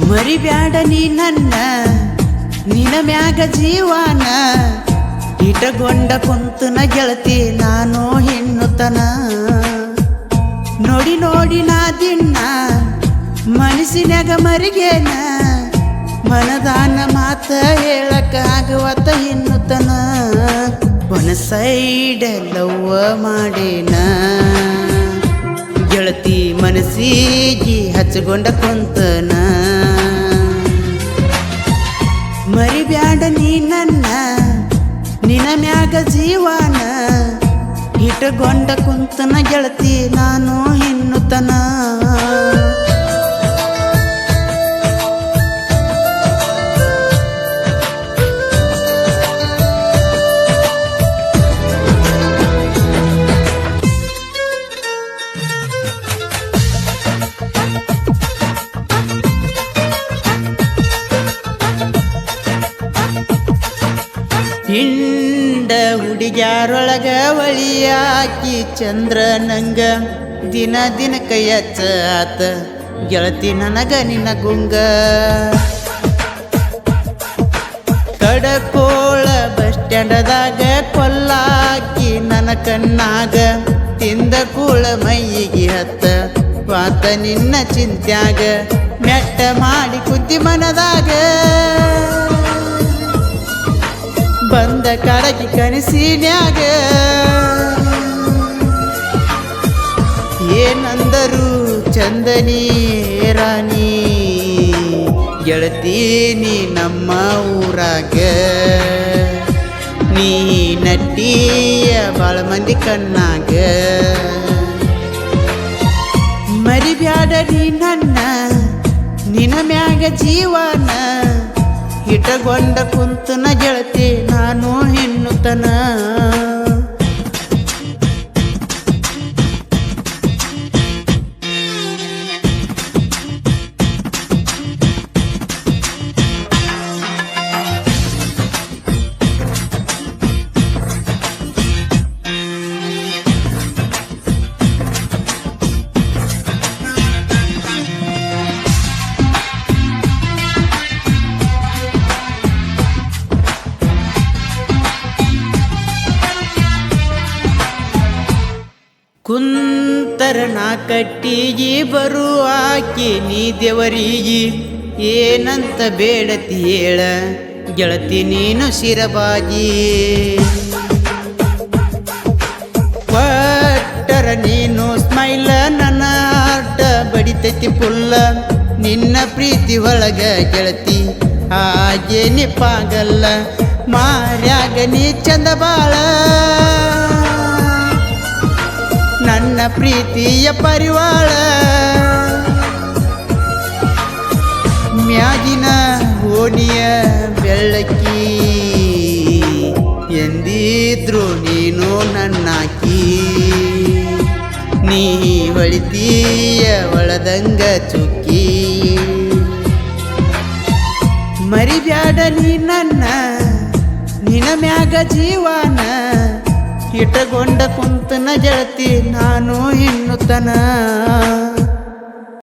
ಮರಿಬ್ಯಾಡ ನೀ ನನ್ನ ನಿನ ಮ್ಯಾಗ ಜೀವಾನ ಇಟಗೊಂಡ ಕುಂತನ ಗೆಳತಿ ನಾನು ಹೆಣ್ಣುತನ ನೋಡಿ ನೋಡಿ ನಾ ದಿನ್ನ ಮನಸ್ಸಿನ್ಯಾಗ ಮರಿಗೇನ ಮನದಾನ ಮಾತ ಹೇಳಕ ಆಗವತ್ತ ಹೆಣ್ಣುತನ ಒನ ಸೈಡ್ ಲವ್ವ ಮಾಡೇನ ಗೆಳತಿ ಮನಸ್ಸಿಗೆ ಹಚ್ಚಗೊಂಡ ಕುಂತನ ಮರಿಬ್ಯಾಡ ನೀ ನನ್ನ ನಿನ ಮ್ಯಾಗ ಜೀವಾನ ಇಟಗೊಂಡ ಕುಂತನ ಗೆಳತಿ ನಾನು ಹೆಣ್ಣುತನ ಹಿಂಡ ಹುಡುಗ್ಯಾರೊಳಗ ಒಳಿಯಾಕಿ ಚಂದ್ರ ನಂಗ ದಿನ ದಿನ ಕೈಯಚ್ಚ ಆತ ಗೆಳತಿ ನನಗ ನಿನ್ನ ಗುಂಗ ಕಡಕೋಳ ಬಸ್ ಸ್ಟ್ಯಾಂಡದಾಗ ಕೊಲ್ಲಾಕಿ ನನ್ನ ಕಣ್ಣಾಗ ತಿಂದ ಕೂಳ ಮೈಯಿಗೆ ಹತ್ತ ವಾತ ನಿನ್ನ ಚಿಂತ್ಯಾಗ ಮೆಟ್ಟ ಮಾಡಿ ಕುದ್ದಿ ಮನದಾಗ ಬಂದ ಕಡಗಿ ಕನಸಿನ್ಯಾಗ ಏನಂದರು ಚಂದನಿ ರಾಣಿ ಗೆಳತಿ ನೀ ನಮ್ಮ ಊರಾಗ ನೀ ನಟ್ಟಿಯ ಬಾಳ ಮಂದಿ ಕಣ್ಣಾಗ ಮರಿಬ್ಯಾಡ ನೀ ನನ್ನ ನಿನ ಮ್ಯಾಗ ಜೀವನ ಇಟಗೊಂಡ ಕುಂತನ ಗೆಳತಿ ನಾನು ಹೆಣ್ಣುತನ ಕುಂತರ ನಾ ಕಟ್ಟಿಗಿ ಬರುವಾಕಿ ನೀ ದೇವರಿಗಿ ಏನಂತ ಬೇಡತಿ ಹೇಳ ಗೆಳತಿ ನೀನು ಶಿರಬಾಗಿ ಪಟ್ಟರ ನೀನು ಸ್ಮೈಲ ನನ್ನ ಆಟ ಬಡಿತೈತಿ ಪುಲ್ಲ ನಿನ್ನ ಪ್ರೀತಿ ಒಳಗ ಗೆಳತಿ ಹಾಗೆ ನಿಪ್ಪಾಗಲ್ಲ ಮಾರ್ಯಾಗ ನೀ ಚಂದ ಬಾಳ ನನ್ನ ಪ್ರೀತಿಯ ಪರಿವಾಳ ಮ್ಯಾಗಿನ ಓಣಿಯ ಬೆಳ್ಳಕ್ಕಿ ಎಂದಿದ್ರು ನೀನು ನನ್ನಾಕಿ ನೀ ಹೊಳಿತೀಯ ಒಳದಂಗ ಚುಕ್ಕಿ ಮರಿಬ್ಯಾಡ ನೀ ನನ್ನ ನಿನ ಮ್ಯಾಗ ಜೀವನ ಇಟಗೊಂಡ ಕುಂತನ ಗೆಳತಿ ನಾನು ಹೆಣ್ಣುತನ